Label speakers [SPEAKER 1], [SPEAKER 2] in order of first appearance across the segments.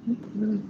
[SPEAKER 1] Morning.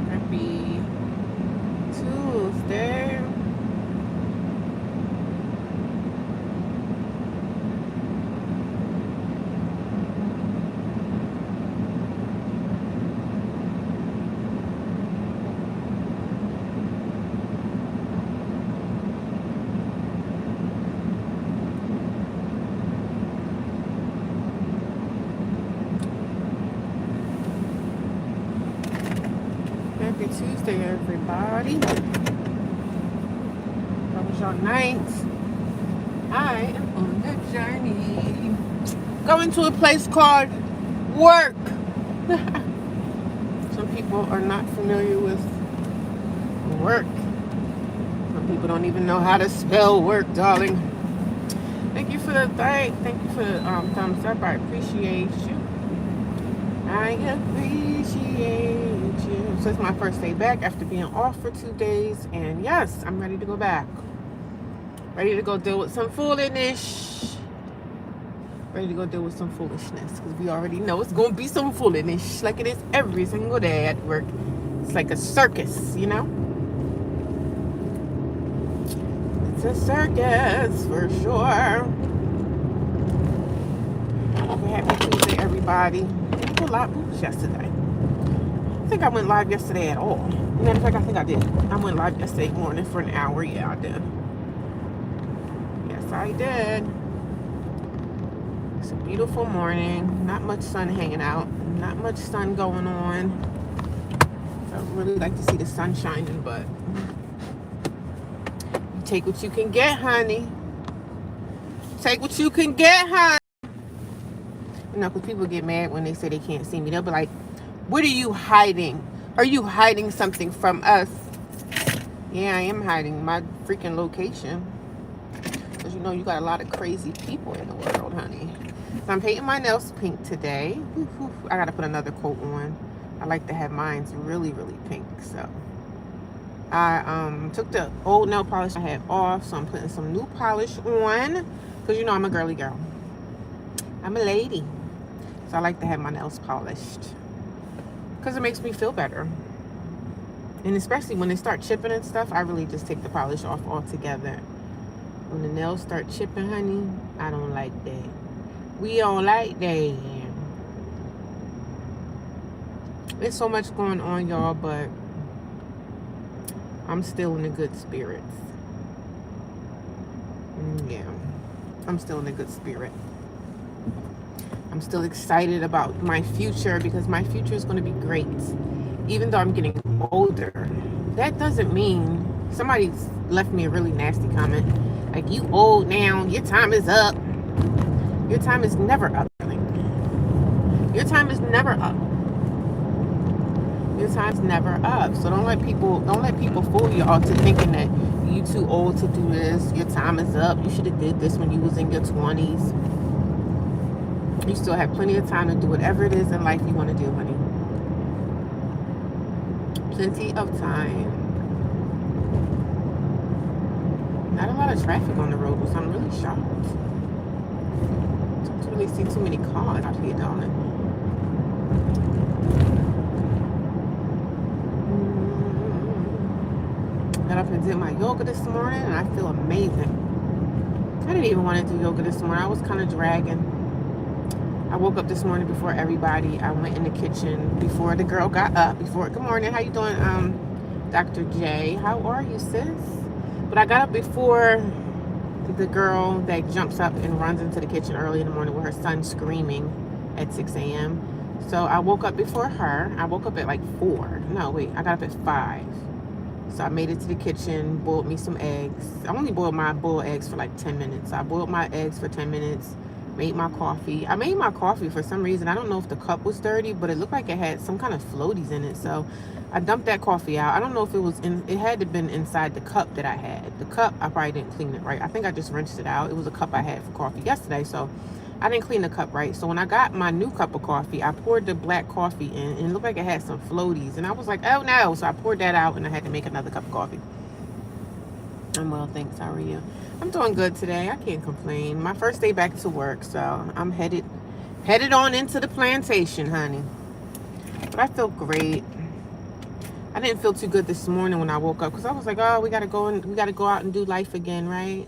[SPEAKER 1] Happy Tuesday. Happy Tuesday, everybody. How was your night? I am on the journey. Going to a place called work. Some people are not familiar with work. Some people don't even know how to spell work, darling. Thank you for the thank you for the thumbs up. I appreciate you. I appreciate you. So it's my first day back after being off for 2 days, and yes, I'm ready to go back. Ready to go deal with some foolishness. Ready to go deal with some foolishness, because we already know it's gonna be some foolishness, like it is every single day at work. It's like a circus, you know. It's a circus for sure. Happy Tuesday, everybody. Did I go live yesterday? I think I went live yesterday at all. Matter of fact, I think I did. I went live yesterday morning for an hour. Yeah, I did. Yes, I did. It's a beautiful morning. Not much sun hanging out. Not much sun going on. So I really like to see the sun shining, but you take what you can get, honey. Take what you can get, honey. You know, because people get mad when they say they can't see me. They'll be like, what are you hiding? Are you hiding something from us? Yeah, I am hiding my freaking location. Because you know you got a lot of crazy people in the world, honey. So I'm painting my nails pink today. I got to put another coat on. I like to have mine really, really pink. So I took the old nail polish I had off. So I'm putting some new polish on. Because you know I'm a girly girl. I'm a lady. So I like to have my nails polished. Because it makes me feel better. And especially when they start chipping and stuff, I really just take the polish off altogether. When the nails start chipping, honey, I don't like that. We don't like that. There's so much going on, y'all, but I'm still in the good spirits. Yeah, I'm still in a good spirit. I'm still excited about my future, because my future is going to be great. Even though I'm getting older, that doesn't mean Somebody left me a really nasty comment. Like, you old now, your time is up. Your time is never up. Your time is never up. Your time's never up. So don't let people fool you all to thinking that you too old to do this. Your time is up. You should have did this when you was in your 20s. You still have plenty of time to do whatever it is in life you want to do, honey. Plenty of time. Not a lot of traffic on the road, so I'm really shocked. Don't really see too many cars out here, darling. Got up and did my yoga this morning, and I feel amazing. I didn't even want to do yoga this morning. I was kind of dragging. I woke up this morning before everybody. I went in the kitchen before the girl got up. Good morning. How you doing, Dr. J? How are you, sis? But I got up before the girl that jumps up and runs into the kitchen early in the morning with her son screaming at 6 a.m. So I woke up before her. I woke up at like 4. No, wait. I got up at 5. So I made it to the kitchen, boiled me some eggs. I only boiled my boiled eggs for like 10 minutes. So I boiled my eggs for 10 minutes. Made my coffee. I made my coffee for some reason. I don't know if the cup was dirty, but it looked like it had some kind of floaties in it. So I dumped that coffee out. I don't know if it was in, it had to have been inside the cup that I had. The cup, I probably didn't clean it right. I think I just rinsed it out. It was a cup I had for coffee yesterday. So I didn't clean the cup right. So when I got my new cup of coffee, I poured the black coffee in, and it looked like it had some floaties. And I was like, oh no. So I poured that out, and I had to make another cup of coffee. I'm well, thanks. How are you? I'm doing good today. I can't complain. My first day back to work, so I'm headed on into the plantation, honey. But I feel great. I didn't feel too good this morning when I woke up because I was like, oh, we gotta go out and do life again, right?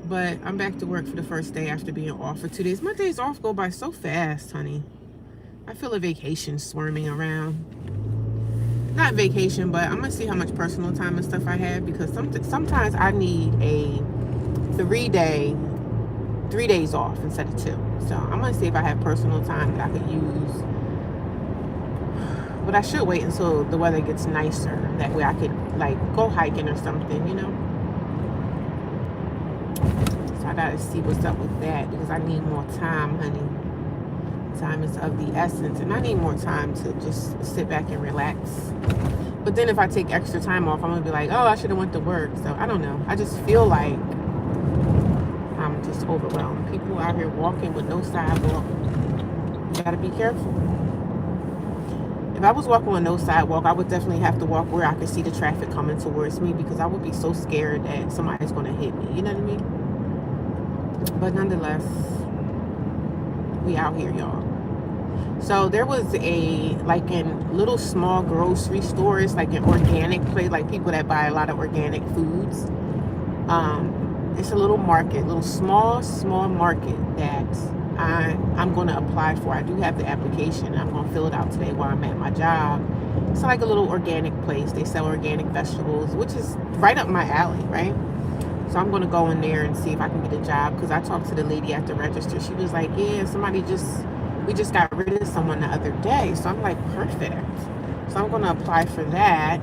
[SPEAKER 1] But I'm back to work for the first day after being off for 2 days. My days off go by so fast, honey. I feel a vacation swarming around. Not vacation, but I'm gonna see how much personal time and stuff I have, because sometimes I need a 3 days off instead of 2. So I'm gonna see if I have personal time that I could use. But I should wait until the weather gets nicer. That way I could like go hiking or something, you know. So I gotta see what's up with that, because I need more time, honey. Time is of the essence, and I need more time to just sit back and relax. But then if I take extra time off, I'm gonna be like, oh, I should have went to work. So I don't know. I just feel like I'm just overwhelmed. People out here walking with no sidewalk. You gotta be careful. If I was walking with no sidewalk, I would definitely have to walk where I could see the traffic coming towards me, because I would be so scared that somebody's gonna hit me. You know what I mean? But nonetheless, we out here, y'all. So there was a, like, in little small grocery stores, like an organic place, like people that buy a lot of organic foods. It's a little market, little small market that I'm going to apply for. I do have the application. I'm going to fill it out today while I'm at my job. It's like a little organic place. They sell organic vegetables, which is right up my alley, right? So I'm going to go in there and see if I can get a job, because I talked to the lady at the register. She was like, yeah, we just got rid of someone the other day. So I'm like, perfect. So I'm going to apply for that.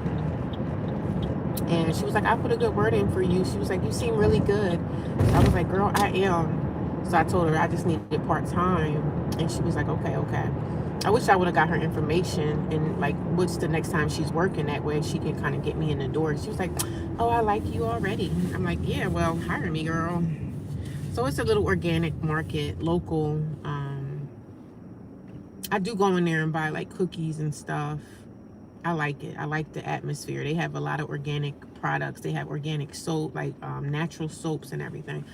[SPEAKER 1] And she was like, I put a good word in for you. She was like, you seem really good. So I was like, girl, I am. So I told her I just needed part-time. And she was like, okay. I wish I would have got her information and like what's the next time she's working, that way she can kind of get me in the door. She was like, oh, I like you already. I'm like, yeah, well, hire me, girl. So it's a little organic market, local. I do go in there and buy like cookies and stuff. I like it. I like the atmosphere. They have a lot of organic products. They have organic soap, like natural soaps and everything.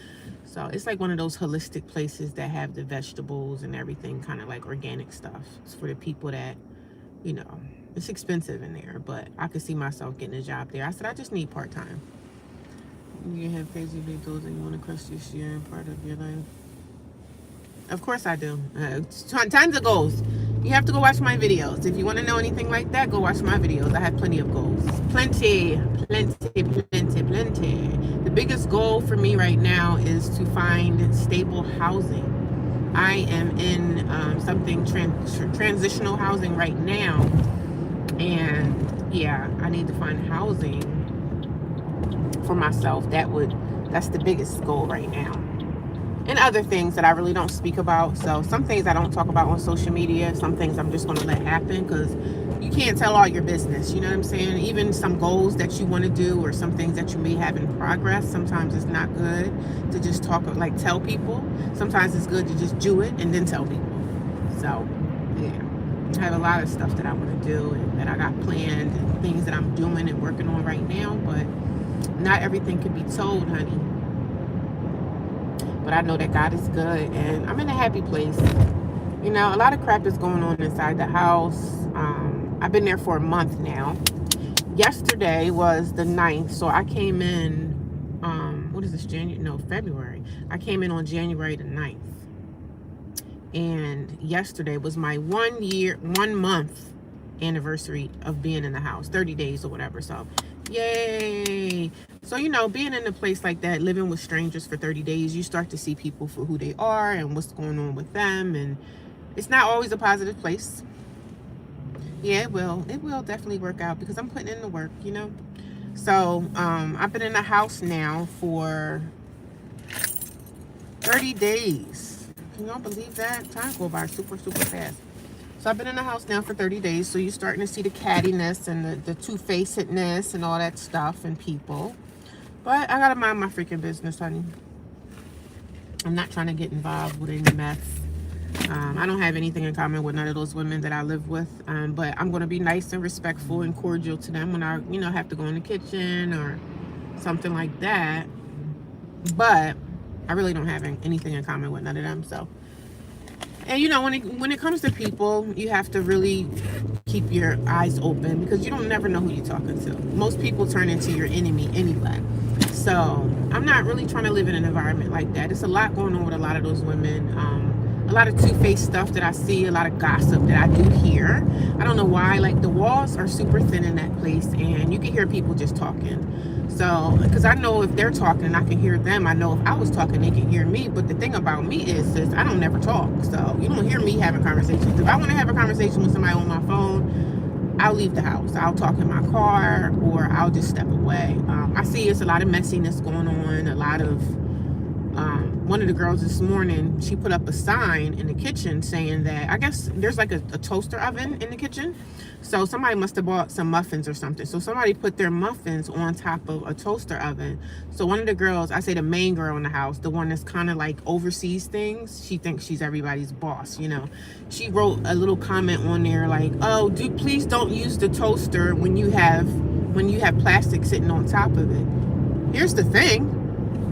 [SPEAKER 1] So it's like one of those holistic places that have the vegetables and everything, kind of like organic stuff. It's for the people that, you know, it's expensive in there, but I could see myself getting a job there. I said, I just need part-time. You have crazy big goals and you want to crush this year and part of your life? Of course I do. Tons of goals. You have to go watch my videos. If you want to know anything like that, go watch my videos. I have plenty of goals. Plenty. The biggest goal for me right now is to find stable housing. I am in something transitional housing right now. And yeah, I need to find housing for myself. That's the biggest goal right now. And other things that I really don't speak about. So some things I don't talk about on social media. Some things I'm just going to let happen, because you can't tell all your business. You know what I'm saying? Even some goals that you want to do, or some things that you may have in progress, sometimes it's not good to just talk, like tell people. Sometimes it's good to just do it and then tell people. So yeah, I have a lot of stuff that I want to do and that I got planned, and things that I'm doing and working on right now. But not everything can be told, honey. But I know that God is good, and I'm in a happy place. You know, a lot of crap is going on inside the house. I've been there for a month now. Yesterday was the 9th, so I came in, what is this, February. I came in on January the 9th. And yesterday was my 1 month anniversary of being in the house, 30 days or whatever. So yay. So, you know, being in a place like that, living with strangers for 30 days, you start to see people for who they are and what's going on with them. And it's not always a positive place. Yeah, it will definitely work out, because I'm putting in the work, you know. So I've been in the house now for 30 days. Can y'all believe that? Time go by super fast. So I've been in the house now for 30 days. So you're starting to see the cattiness and the two-facedness and all that stuff and people. But I gotta mind my freaking business, honey. I'm not trying to get involved with any mess. I don't have anything in common with none of those women that I live with. But I'm gonna be nice and respectful and cordial to them when I, you know, have to go in the kitchen or something like that. But I really don't have anything in common with none of them. So, and you know, when it comes to people, you have to really keep your eyes open, because you don't never know who you're talking to. Most people turn into your enemy anyway. So I'm not really trying to live in an environment like that. It's a lot going on with a lot of those women. A lot of two-faced stuff that I see, a lot of gossip that I do hear. I don't know why. Like, the walls are super thin in that place, and you can hear people just talking. So, because I know if they're talking, I can hear them. I know if I was talking, they can hear me. But the thing about me is I don't never talk. So you don't hear me having conversations. If I want to have a conversation with somebody on my phone, I'll leave the house. I'll talk in my car, or I'll just step away. I see it's a lot of messiness going on, a lot of one of the girls this morning, she put up a sign in the kitchen saying that, I guess there's like a toaster oven in the kitchen. So somebody must have bought some muffins or something. So somebody put their muffins on top of a toaster oven. So one of the girls, I say the main girl in the house, the one that's kind of like oversees things, she thinks she's everybody's boss, you know. She wrote a little comment on there like, oh, please don't use the toaster when you have plastic sitting on top of it. Here's the thing.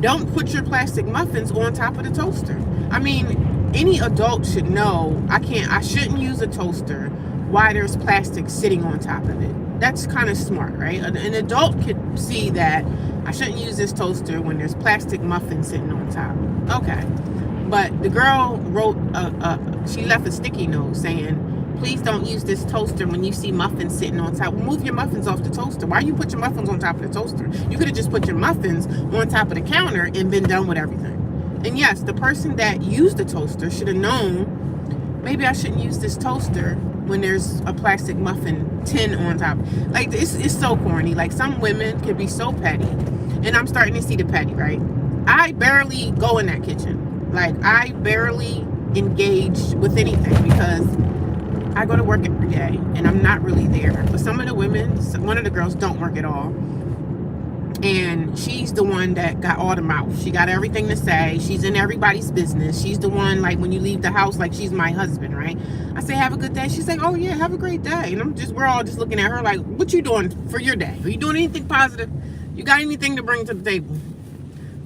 [SPEAKER 1] Don't put your plastic muffins on top of the toaster. I mean, any adult should know I shouldn't use a toaster while there's plastic sitting on top of it. That's kind of smart, right? An adult could see that I shouldn't use this toaster when there's plastic muffins sitting on top. Okay. But the girl wrote, she left a sticky note saying, please don't use this toaster when you see muffins sitting on top. Move your muffins off the toaster. Why you put your muffins on top of the toaster? You could have just put your muffins on top of the counter and been done with everything. And yes, the person that used the toaster should have known, maybe I shouldn't use this toaster when there's a plastic muffin tin on top. Like, it's so corny. Like, some women can be so petty. And I'm starting to see the petty, right? I barely go in that kitchen. Like, I barely engage with anything, because I go to work every day and I'm not really there. But some of the women, one of the girls don't work at all. And she's the one that got all the mouth. She got everything to say. She's in everybody's business. She's the one, like, when you leave the house, like, she's my husband, right? I say, have a good day. She's like, oh yeah, have a great day. And we're all just looking at her like, what you doing for your day? Are you doing anything positive? You got anything to bring to the table?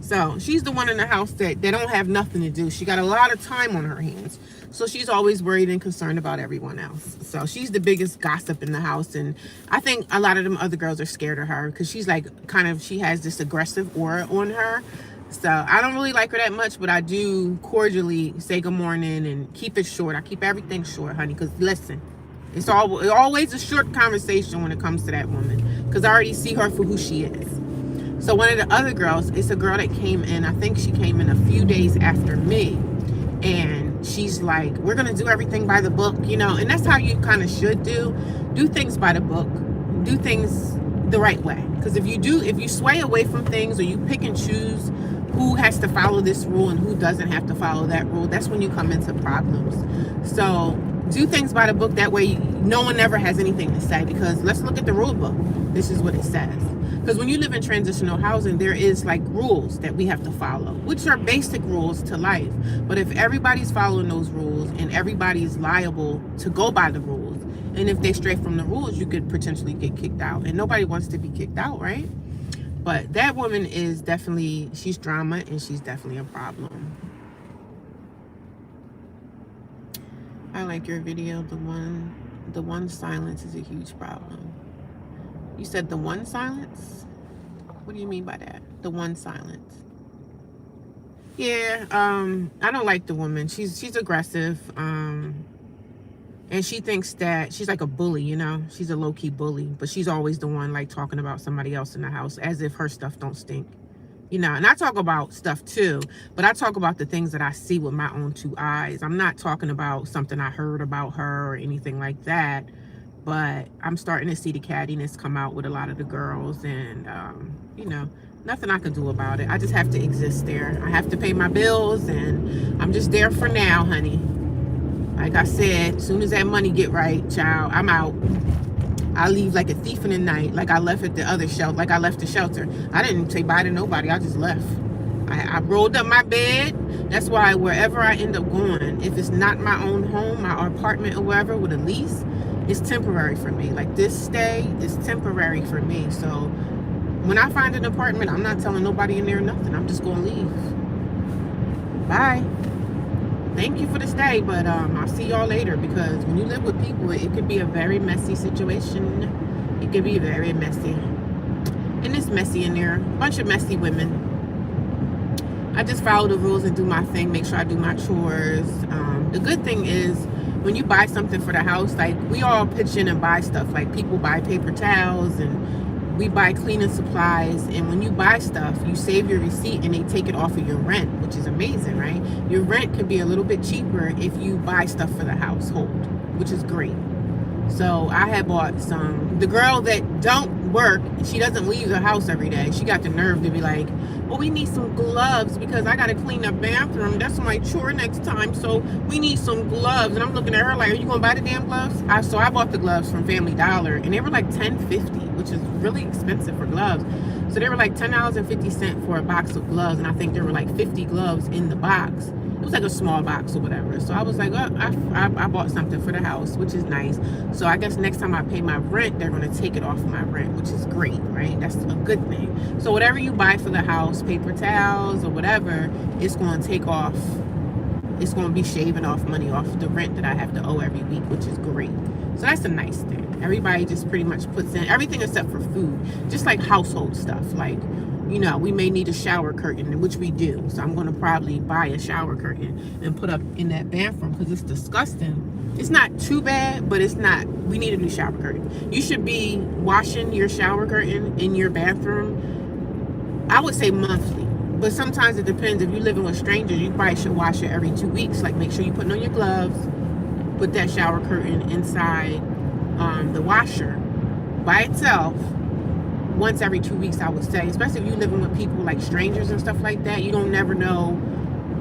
[SPEAKER 1] So she's the one in the house that they don't have nothing to do. She got a lot of time on her hands. So she's always worried and concerned about everyone else. So she's the biggest gossip in the house. And I think a lot of them other girls are scared of her, because she's like, she has this aggressive aura on her. So I don't really like her that much, but I do cordially say good morning and keep it short. I keep everything short, honey, because listen, it's always a short conversation when it comes to that woman, because I already see her for who she is. So one of the other girls, it's a girl that came in, I think she came in a few days after me. And she's like, we're going to do everything by the book, you know. And that's how you kind of should do things by the book. Do things the right way. Because if you sway away from things, or you pick and choose who has to follow this rule and who doesn't have to follow that rule, that's when you come into problems. So do things by the book. That way no one ever has anything to say, because let's look at the rule book. This is what it says. Because when you live in transitional housing, there is like rules that we have to follow, which are basic rules to life. But if everybody's following those rules and everybody's liable to go by the rules, and if they stray from the rules, you could potentially get kicked out. And nobody wants to be kicked out, right? But that woman is definitely, she's drama, and she's definitely a problem. I like your video. The one silence is a huge problem. You said the one silence? What do you mean by that? The one silence. Yeah, I don't like the woman. She's aggressive. And she thinks that she's like a bully, you know? She's a low-key bully, but she's always the one like talking about somebody else in the house as if her stuff don't stink. You know, and I talk about stuff too, but I talk about the things that I see with my own two eyes. I'm not talking about something I heard about her or anything like that, but I'm starting to see the cattiness come out with a lot of the girls, and, you know, nothing I can do about it. I just have to exist there. I have to pay my bills, and I'm just there for now, honey. Like I said, as soon as that money get right, child, I'm out. I leave like a thief in the night, like I left at the other shelter, like I left the shelter. I didn't say bye to nobody. I just left. I rolled up my bed. That's why wherever I end up going, if it's not my own home, my apartment or wherever with a lease, it's temporary for me. Like this stay is temporary for me. So when I find an apartment, I'm not telling nobody in there nothing. I'm just going to leave. Bye. Thank you for the stay, but I'll see y'all later, because when you live with people, it could be a very messy situation. It could be very messy. And it's messy in there. A bunch of messy women. I just follow the rules and do my thing, make sure I do my chores. The good thing is, when you buy something for the house, like we all pitch in and buy stuff. Like people buy paper towels, and we buy cleaning supplies, and when you buy stuff, you save your receipt and they take it off of your rent, which is amazing, right? Your rent could be a little bit cheaper if you buy stuff for the household, which is great. So I had bought some. The girl that don't work, she doesn't leave the house every day. She got the nerve to be like, well, we need some gloves because I got to clean the bathroom. That's my chore next time, so we need some gloves. And I'm looking at her like, are you going to buy the damn gloves? So I bought the gloves from Family Dollar, and they were like $10.50, which is really expensive for gloves. So they were like $10.50 for a box of gloves, and I think there were like 50 gloves in the box. It was like a small box or whatever. So I was like, oh, I bought something for the house, which is nice. So I guess next time I pay my rent, they're going to take it off my rent, which is great, right? That's a good thing. So whatever you buy for the house, paper towels or whatever, it's going to take off. It's going to be shaving off money off the rent that I have to owe every week, which is great. So that's a nice thing. Everybody just pretty much puts in everything except for food, just like household stuff. Like, you know, we may need a shower curtain, which we do. So I'm going to probably buy a shower curtain and put up in that bathroom because it's disgusting. It's not too bad, but it's not. We need a new shower curtain. You should be washing your shower curtain in your bathroom, I would say monthly. But sometimes it depends. If you're living with strangers, you probably should wash it every 2 weeks. Like, make sure you're putting on your gloves. Put that shower curtain inside the washer by itself. Once every 2 weeks, I would say, especially if you're living with people like strangers and stuff like that. You don't never know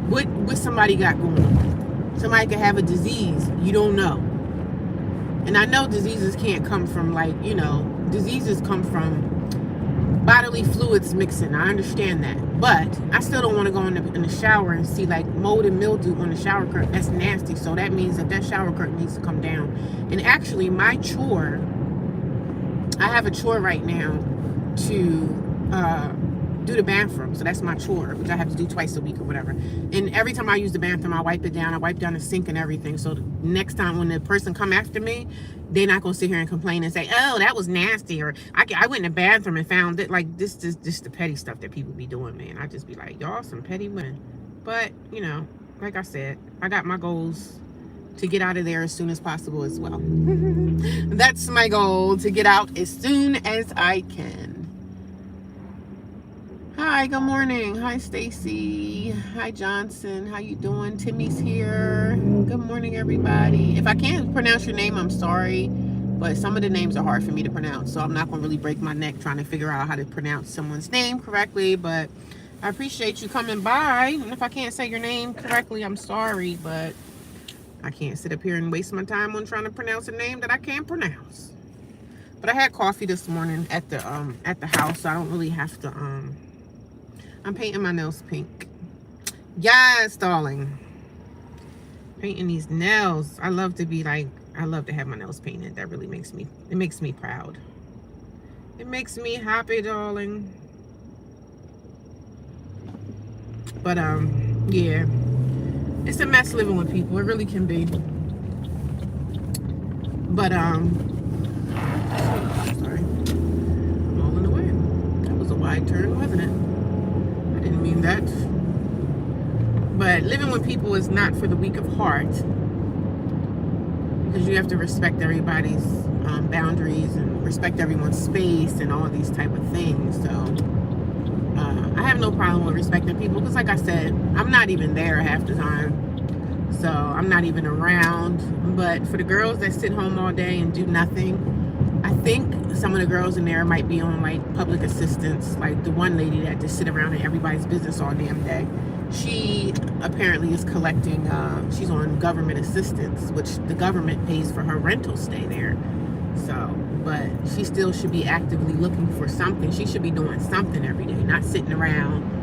[SPEAKER 1] what somebody got going on. Somebody could have a disease. You don't know. And I know diseases can't come from, like, you know, diseases come from bodily fluids mixing. I understand that. But I still don't want to go in the shower and see like mold and mildew on the shower curtain. That's nasty. So that means that shower curtain needs to come down. And actually, my chore, I have a chore right now to do the bathroom. So that's my chore, which I have to do twice a week or whatever. And every time I use the bathroom, I wipe it down. I wipe down the sink and everything. So the next time when the person come after me, they're not going to sit here and complain and say, oh, that was nasty. Or I went in the bathroom and found it. Like, this is just the petty stuff that people be doing, man. I just be like, y'all some petty women. But, you know, like I said, I got my goals to get out of there as soon as possible as well. That's my goal, to get out as soon as I can. Hi, good morning. Hi, Stacy. Hi, Johnson. How you doing? Timmy's here. Good morning, everybody. If I can't pronounce your name, I'm sorry. But some of the names are hard for me to pronounce, so I'm not going to really break my neck trying to figure out how to pronounce someone's name correctly. But I appreciate you coming by. And if I can't say your name correctly, I'm sorry, but I can't sit up here and waste my time on trying to pronounce a name that I can't pronounce. But I had coffee this morning at the house, so I don't really have to. I'm painting my nails pink. Yes, darling. Painting these nails. I love to have my nails painted. That really makes me proud. It makes me happy, darling. But yeah. It's a mess living with people. It really can be. But sorry. I'm all in the way. That was a wide turn, wasn't it? I didn't mean that. But living with people is not for the weak of heart, because you have to respect everybody's boundaries and respect everyone's space and all these type of things. So I have no problem with respecting people, because like I said, I'm not even there half the time. So I'm not even around. But for the girls that sit home all day and do nothing, I think some of the girls in there might be on like public assistance, like the one lady that just sit around in everybody's business all damn day. She apparently is collecting, she's on government assistance, which the government pays for her rental stay there. So, but she still should be actively looking for something. She should be doing something every day, not sitting around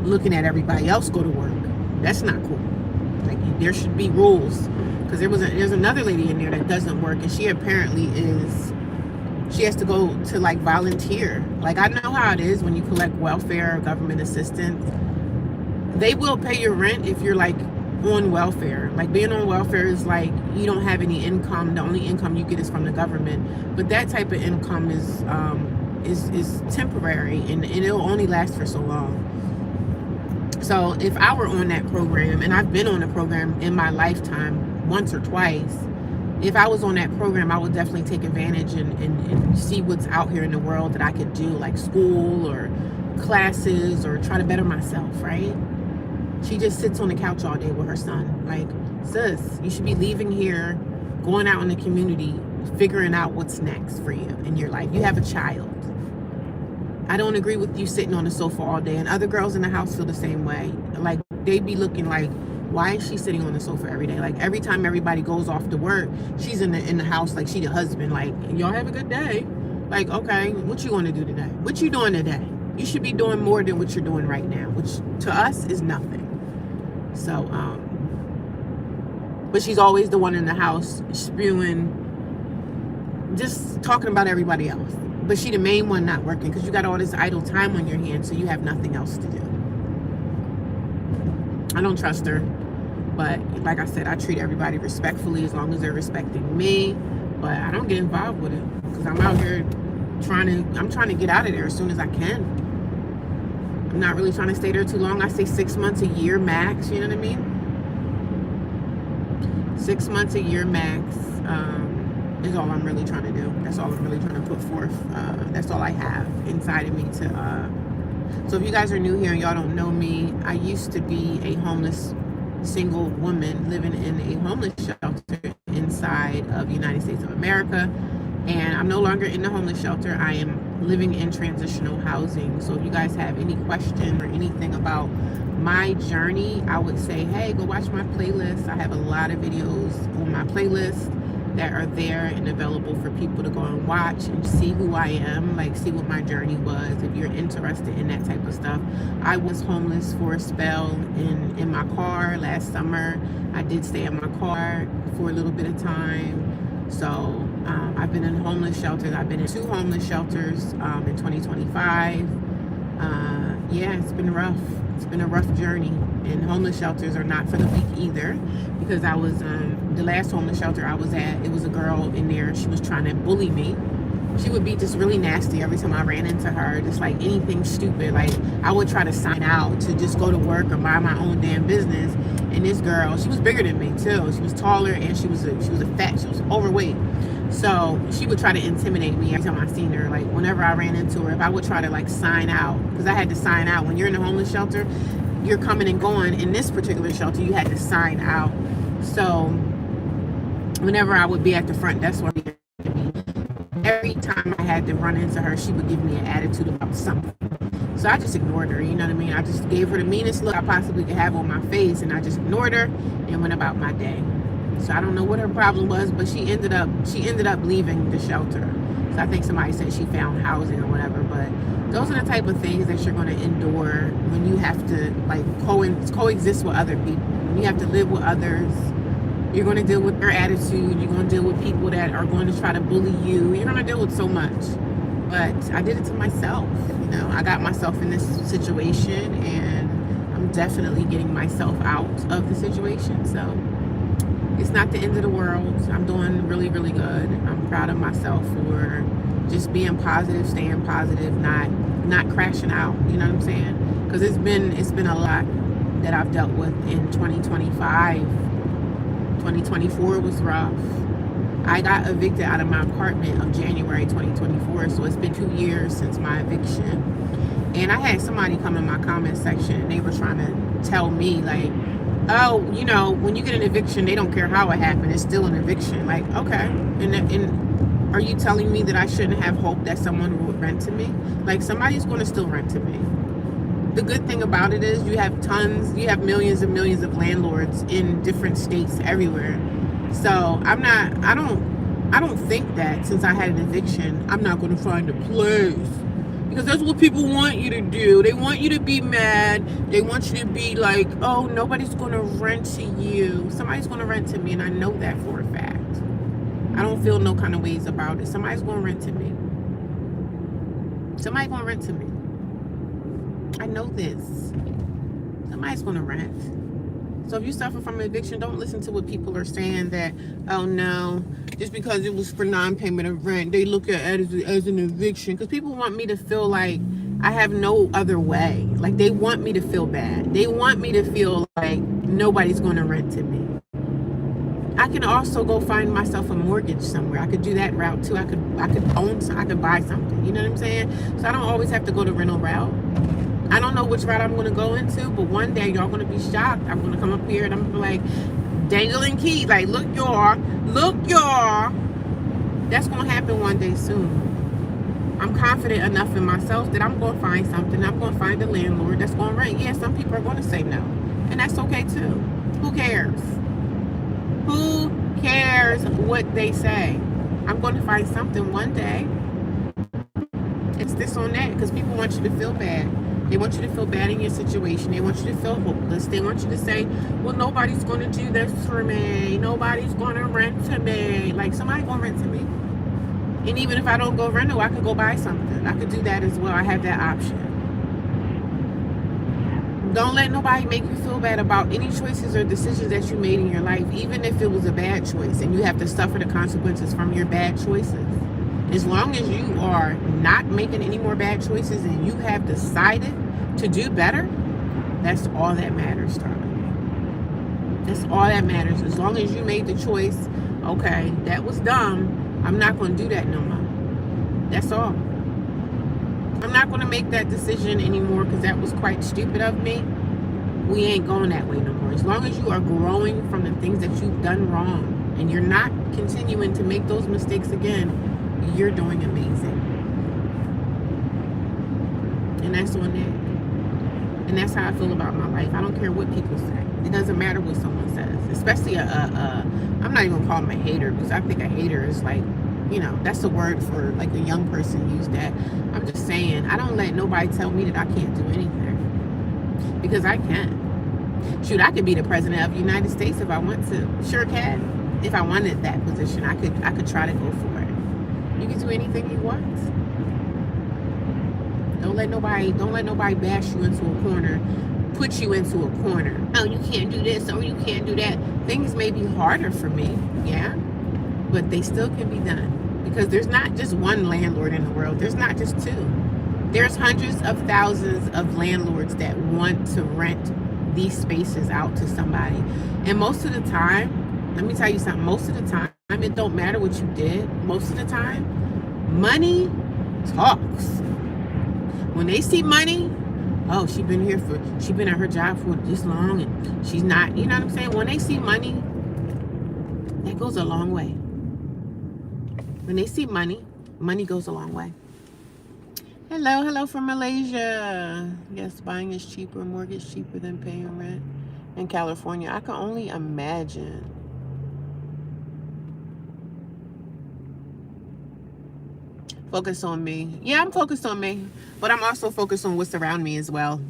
[SPEAKER 1] looking at everybody else go to work. That's not cool. Like, there should be rules, because there's another lady in there that doesn't work, and she apparently she has to go to like volunteer. Like, I know how it is when you collect welfare or government assistance. They will pay your rent if you're like on welfare. Like, being on welfare is like you don't have any income. The only income you get is from the government. But that type of income is temporary, and it'll only last for so long. So if I were on that program, and I've been on a program in my lifetime once or twice, if I was on that program, I would definitely take advantage and see what's out here in the world that I could do, like school or classes, or try to better myself, right? She just sits on the couch all day with her son. Like, sis, you should be leaving here, going out in the community, figuring out what's next for you in your life. You have a child. I don't agree with you sitting on the sofa all day. And other girls in the house feel the same way. Like, they be looking like, why is she sitting on the sofa every day? Like, every time everybody goes off to work, she's in the house like she the husband. Like, y'all have a good day. Like, okay, what you want to do today? What you doing today? You should be doing more than what you're doing right now, which to us is nothing. So, but she's always the one in the house spewing, just talking about everybody else. But she the main one not working, because you got all this idle time on your hands, so you have nothing else to do. I don't trust her, but like I said, I treat everybody respectfully as long as they're respecting me. But I don't get involved with it, because I'm out here I'm trying to get out of there as soon as I can. I'm not really trying to stay there too long. I say 6 months, a year max, you know what I mean? 6 months, a year max is all I'm really trying to do. That's all I'm really trying to put forth. That's all I have inside of me to... So if you guys are new here and y'all don't know me, I used to be a homeless single woman living in a homeless shelter inside of the United States of America. And I'm no longer in the homeless shelter. I am living in transitional housing. So if you guys have any question or anything about my journey, I would say, hey, go watch my playlist. I have a lot of videos on my playlist that are there and available for people to go and watch and see who I am, like see what my journey was. If you're interested in that type of stuff. I was homeless for a spell in my car last summer. I did stay in my car for a little bit of time. So I've been in homeless shelters. I've been in 2 homeless shelters in 2025. Yeah, it's been rough. It's been a rough journey, and homeless shelters are not for the weak either, because I was the last homeless shelter I was at, it was a girl in there. She was trying to bully me. She would be just really nasty every time I ran into her, just like anything stupid. Like, I would try to sign out to just go to work or mind my own damn business, and this girl, she was bigger than me too. She was taller, and she was a fat, she was overweight. So she would try to intimidate me every time I seen her. Like, whenever I ran into her, if I would try to like sign out, because I had to sign out. When you're in a homeless shelter, you're coming and going. In this particular shelter, you had to sign out. So whenever I would be at the front, that's where every time I had to run into her, she would give me an attitude about something. So I just ignored her, you know what I mean? I just gave her the meanest look I possibly could have on my face, and I just ignored her and went about my day. So I don't know what her problem was, but she ended up leaving the shelter. So I think somebody said she found housing or whatever, but those are the type of things that you're going to endure when you have to like coexist with other people. When you have to live with others, you're going to deal with their attitude. You're going to deal with people that are going to try to bully you. You're going to deal with so much. But I did it to myself. You know, I got myself in this situation, and I'm definitely getting myself out of the situation. So it's not the end of the world. I'm doing really, really good. I'm proud of myself for just being positive, staying positive, not crashing out. You know what I'm saying? Because it's been a lot that I've dealt with in 2025. 2024 was rough. I got evicted out of my apartment of January 2024, so it's been 2 years since my eviction. And I had somebody come in my comment section, and they were trying to tell me like, oh, you know, when you get an eviction, they don't care how it happened. It's still an eviction. Like, okay. And are you telling me that I shouldn't have hope that someone would rent to me? Like, somebody's going to still rent to me. The good thing about it is you have millions and millions of landlords in different states everywhere. So I don't think that since I had an eviction, I'm not going to find a place. Because that's what people want you to do. They want you to be mad. They want you to be like, oh, nobody's going to rent to you. Somebody's going to rent to me, and I know that for a fact. I don't feel no kind of ways about it. Somebody's going to rent to me. Somebody's going to rent to me. I know this. Somebody's going to rent. So if you suffer from eviction, don't listen to what people are saying that, oh no, just because it was for non-payment of rent, they look at it as an eviction. Because people want me to feel like I have no other way. Like, they want me to feel bad. They want me to feel like nobody's going to rent to me. I can also go find myself a mortgage somewhere. I could do that route too. I could buy something. You know what I'm saying? So I don't always have to go the rental route. I don't know which route I'm going to go into, but one day y'all going to be shocked. I'm going to come up here and I'm going to be like, dangling key, like, look y'all. That's going to happen one day soon. I'm confident enough in myself that I'm going to find something. I'm going to find a landlord that's going to rent. Yeah, some people are going to say no, and that's okay too. Who cares? Who cares what they say? I'm going to find something one day. It's this on that, because people want you to feel bad. They want you to feel bad in your situation. They want you to feel hopeless. They want you to say, well, nobody's going to do this for me. Nobody's going to rent to me. Like, somebody's going to rent to me. And even if I don't go rental, I could go buy something. I could do that as well. I have that option. Don't let nobody make you feel bad about any choices or decisions that you made in your life, even if it was a bad choice and you have to suffer the consequences from your bad choices. As long as you are not making any more bad choices and you have decided to do better, that's all that matters, darling. That's all that matters. As long as you made the choice, okay, that was dumb. I'm not going to do that no more. That's all. I'm not going to make that decision anymore because that was quite stupid of me. We ain't going that way no more. As long as you are growing from the things that you've done wrong and you're not continuing to make those mistakes again, you're doing amazing. And that's on that. And that's how I feel about my life. I don't care what people say. It doesn't matter what someone says. Especially I'm not even going to call them a hater, because I think a hater is like, you know, that's a word for like a young person use that. I'm just saying, I don't let nobody tell me that I can't do anything. Because I can. Shoot, I could be the president of the United States if I want to. Sure can. If I wanted that position, I could try to go for it. You can do anything you want. Don't let nobody bash you into a corner, put you into a corner. Oh, you can't do this, or you can't do that. Things may be harder for me, yeah, but they still can be done. Because there's not just one landlord in the world. There's not just two. There's hundreds of thousands of landlords that want to rent these spaces out to somebody. And most of the time, let me tell you something, most of the time, it don't matter what you did. Most of the time, money talks. When they see money, oh, she been at her job for this long and she's not, you know what I'm saying? When they see money, that goes a long way. When they see money, money goes a long way. Hello from Malaysia. Yes, buying is cheaper, mortgage cheaper than paying rent in California. I can only imagine. Focus on me. Yeah, I'm focused on me, but I'm also focused on what's around me as well.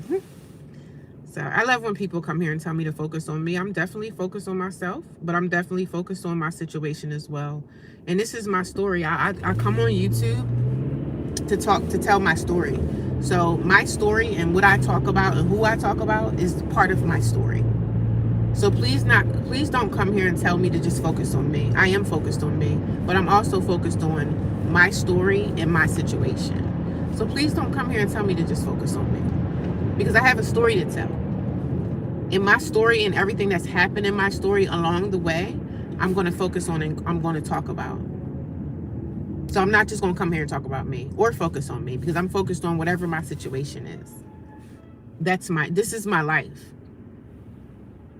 [SPEAKER 1] So I love when people come here and tell me to focus on me. I'm definitely focused on myself, but I'm definitely focused on my situation as well. And this is my story. I come on YouTube to tell my story. So my story and what I talk about and who I talk about is part of my story. So please don't come here and tell me to just focus on me. I am focused on me, but I'm also focused on my story and my situation. So please don't come here and tell me to just focus on me, because I have a story to tell. In my story and everything that's happened in my story along the way, I'm going to focus on and I'm going to talk about. So I'm not just going to come here and talk about me or focus on me, because I'm focused on whatever my situation is. This is my life.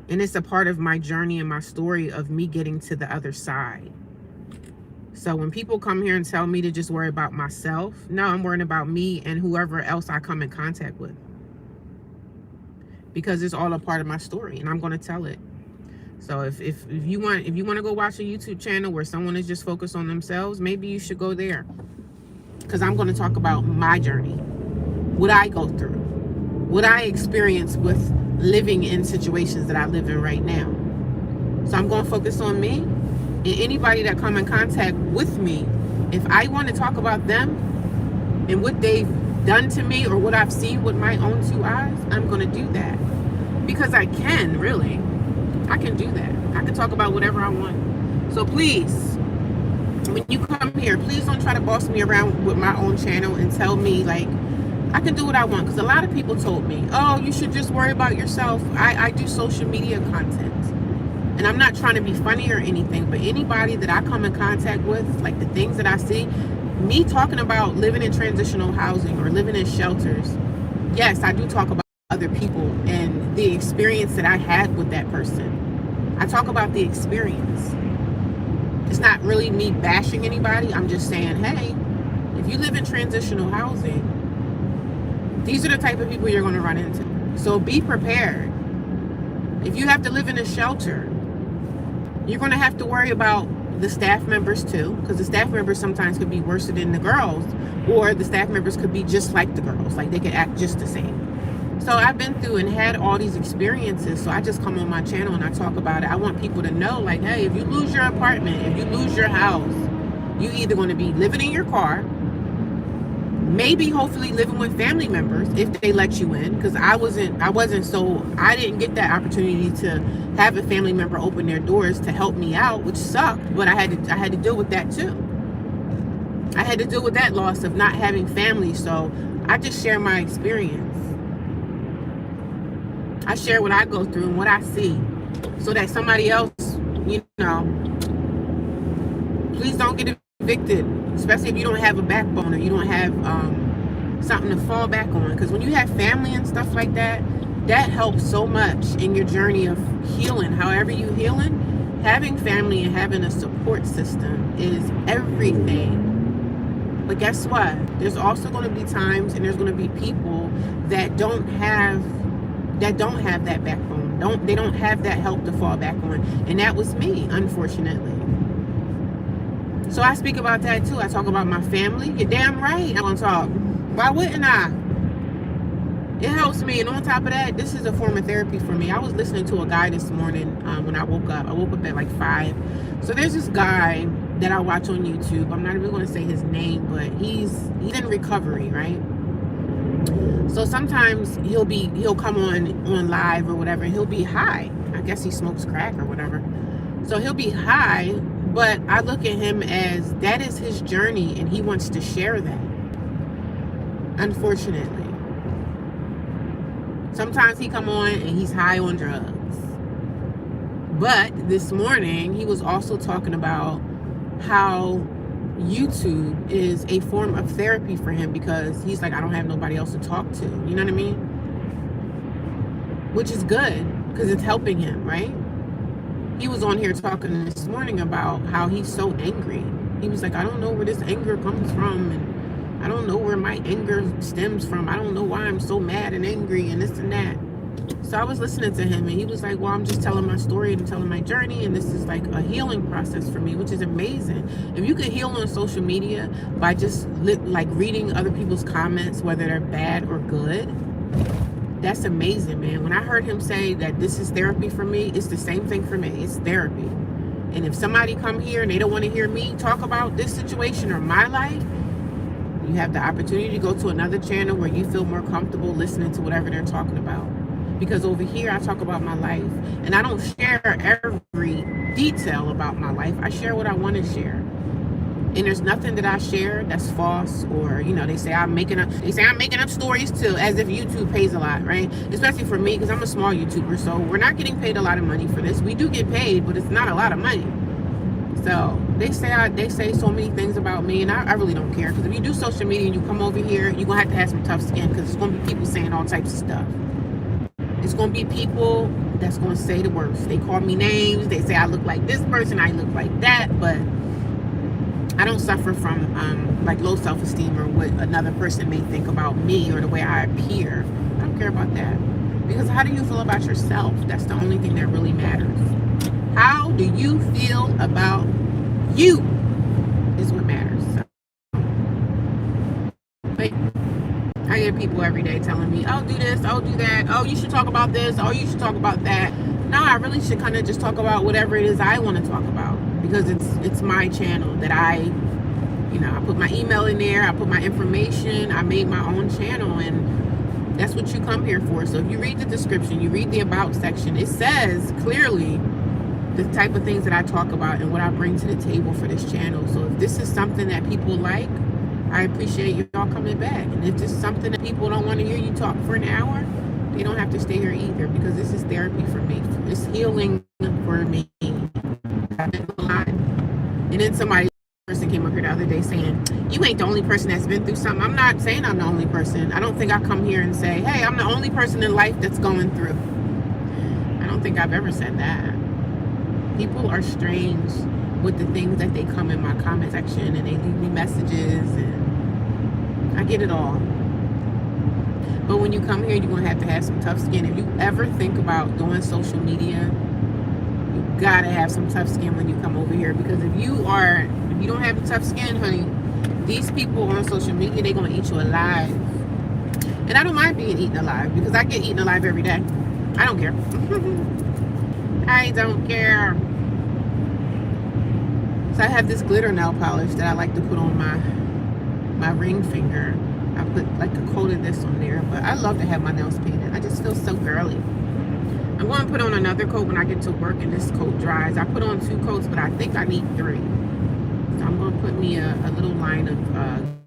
[SPEAKER 1] And it's a part of my journey and my story of me getting to the other side. So when people come here and tell me to just worry about myself, no, I'm worrying about me and whoever else I come in contact with. Because it's all a part of my story and I'm going to tell it. So if you want to go watch a YouTube channel where someone is just focused on themselves, maybe you should go there. Because I'm going to talk about my journey, what I go through, what I experience with living in situations that I live in right now. So I'm going to focus on me, and anybody that come in contact with me, if I want to talk about them and what they've done to me or what I've seen with my own two eyes, I'm going to do that. Because I can, really. I can do that. I can talk about whatever I want. So please, when you come here, please don't try to boss me around with my own channel and tell me, like, I can do what I want. Because a lot of people told me, oh, you should just worry about yourself. I do social media content. And I'm not trying to be funny or anything, but anybody that I come in contact with, like the things that I see, me talking about living in transitional housing or living in shelters, yes, I do talk about other people and the experience that I had with that person. I talk about the experience. It's not really me bashing anybody. I'm just saying, hey, if you live in transitional housing, these are the type of people you're going to run into. So be prepared. If you have to live in a shelter, you're going to have to worry about the staff members too, because the staff members sometimes could be worse than the girls, or the staff members could be just like the girls, like they could act just the same. So I've been through and had all these experiences, so I just come on my channel and I talk about it. I want people to know, like, hey, if you lose your apartment, if you lose your house, you either going to be living in your car, maybe hopefully living with family members if they let you in, because I didn't get that opportunity to have a family member open their doors to help me out, which sucked, but I had to deal with that too. I had to deal with that loss of not having family. So I just share my experience. I share what I go through and what I see, so that somebody else, please don't get evicted, especially if you don't have a backbone or you don't have something to fall back on. Because when you have family and stuff like that, that helps so much in your journey of healing. However you healing, having family and having a support system is everything. But guess what? There's also going to be times and there's going to be people that don't have that backbone. They don't have that help to fall back on. And that was me, unfortunately. So I speak about that too. I talk about my family. You're damn right I'm gonna talk. Why wouldn't I? It helps me. And on top of that, this is a form of therapy for me. I was listening to a guy this morning when I woke up. I woke up at like 5. So there's this guy that I watch on YouTube. I'm not even going to say his name, but he's in recovery, right? So sometimes he'll come on live or whatever, and he'll be high. I guess he smokes crack or whatever. So he'll be high, but I look at him as that is his journey and he wants to share that. Unfortunately. Sometimes he come on and he's high on drugs. But this morning he was also talking about how YouTube is a form of therapy for him, because he's like, I don't have nobody else to talk to. You know what I mean? Which is good, because it's helping him, right? He was on here talking this morning about how he's so angry. He was like, I don't know where this anger comes from, and I don't know where my anger stems from. I don't know why I'm so mad and angry and this and that. So I was listening to him, and he was like, well, I'm just telling my story and telling my journey, and this is like a healing process for me, which is amazing. If you could heal on social media by just like reading other people's comments, whether they're bad or good, that's amazing, man. When I heard him say that this is therapy for me, it's the same thing for me. It's therapy. And if somebody come here and they don't want to hear me talk about this situation or my life, you have the opportunity to go to another channel where you feel more comfortable listening to whatever they're talking about. Because over here I talk about my life, and I don't share every detail about my life. I share what I want to share. And there's nothing that I share that's false, or they say I'm making up stories too, as if YouTube pays a lot, right? Especially for me, because I'm a small YouTuber, so we're not getting paid a lot of money for this. We do get paid, but it's not a lot of money. So they say so many things about me, and I really don't care, because if you do social media and you come over here, you're gonna have to have some tough skin, because it's gonna be people saying all types of stuff. It's gonna be people that's gonna say the worst. They call me names. They say I look like this person, I look like that, but I don't suffer from like low self-esteem or what another person may think about me or the way I appear. I don't care about that, because how do you feel about yourself? That's the only thing that really matters. How do you feel about you is what matters. So, but I get people every day telling me, oh, do this, oh, do that, oh, you should talk about this, oh, you should talk about that. No, I really should kind of just talk about whatever it is I want to talk about, because it's my channel that I put my email in there, I put my information, I made my own channel, and that's what you come here for. So if you read the description, you read the about section, it says clearly the type of things that I talk about and what I bring to the table for this channel. So if this is something that people like, I appreciate y'all coming back. And if this is something that people don't want to hear you talk for an hour, they don't have to stay here either, because this is therapy for me. It's healing for me. I've been through a lot. And then person came up here the other day saying, you ain't the only person that's been through something. I'm not saying I'm the only person. I don't think I come here and say, hey, I'm the only person in life that's going through. I don't think I've ever said that. People are strange with the things that they come in my comment section, and they leave me messages, and I get it all. But when you come here, you're going to have some tough skin. If you ever think about doing social media, you got to have some tough skin when you come over here, because if you don't have tough skin, honey, these people on social media, they're going to eat you alive. And I don't mind being eaten alive, because I get eaten alive every day. I don't care. I don't care. So I have this glitter nail polish that I like to put on my ring finger. I put like a coat of this on there, but I love to have my nails painted. I just feel so girly. I'm going to put on another coat when I get to work and this coat dries. I put on 2 coats, but I think I need 3. So I'm going to put me a little line of